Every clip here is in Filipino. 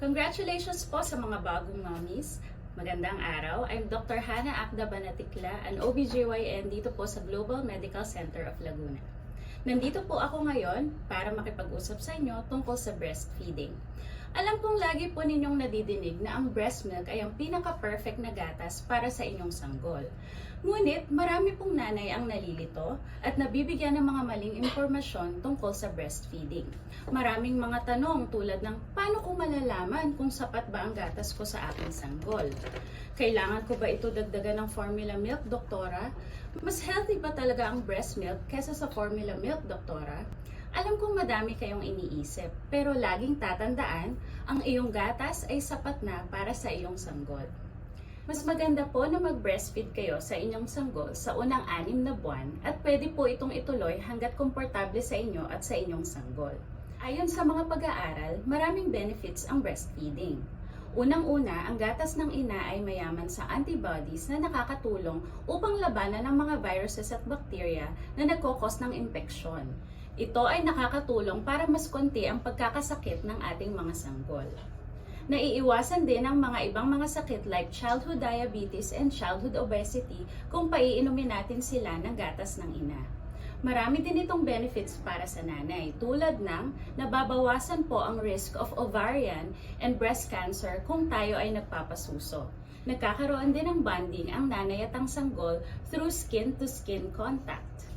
Congratulations po sa mga bagong mommies. Magandang araw. I'm Dr. Hannah Akda Banatikla, an OBGYN dito po sa Global Medical Center of Laguna. Nandito po ako ngayon para makipag-usap sa inyo tungkol sa breastfeeding. Alam kong lagi po ninyong nadidinig na ang breast milk ay ang pinaka-perfect na gatas para sa inyong sanggol. Ngunit marami pong nanay ang nalilito at nabibigyan ng mga maling impormasyon tungkol sa breastfeeding. Maraming mga tanong tulad ng paano ko malalaman kung sapat ba ang gatas ko sa aking sanggol? Kailangan ko ba ito dagdagan ng formula milk, doktora? Mas healthy ba talaga ang breast milk kesa sa formula milk, doktora? Alam kong madami kayong iniisip, pero laging tatandaan, ang iyong gatas ay sapat na para sa iyong sanggol. Mas maganda po na mag-breastfeed kayo sa inyong sanggol sa unang 6 na buwan at pwede po itong ituloy hanggat komportable sa inyo at sa inyong sanggol. Ayon sa mga pag-aaral, maraming benefits ang breastfeeding. Unang-una, ang gatas ng ina ay mayaman sa antibodies na nakakatulong upang labanan ang mga viruses at bacteria na nagkokos ng impeksyon. Ito ay nakakatulong para mas konti ang pagkakasakit ng ating mga sanggol. Naiiwasan din ang mga ibang mga sakit like childhood diabetes and childhood obesity kung paiinumin natin sila ng gatas ng ina. Marami din itong benefits para sa nanay tulad ng nababawasan po ang risk of ovarian and breast cancer kung tayo ay nagpapasuso. Nagkakaroon din ng bonding ang nanay at ang sanggol through skin-to-skin contact.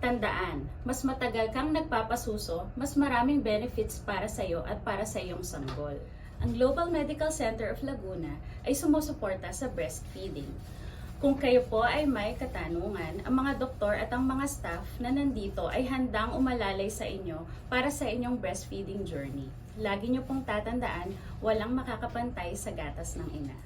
Tandaan, mas matagal kang nagpapasuso, mas maraming benefits para sa iyo at para sa iyong sanggol. Ang Global Medical Center of Laguna ay sumusuporta sa breastfeeding. Kung kayo po ay may katanungan, ang mga doktor at ang mga staff na nandito ay handang umalalay sa inyo para sa inyong breastfeeding journey. Lagi niyo pong tatandaan, walang makakapantay sa gatas ng ina.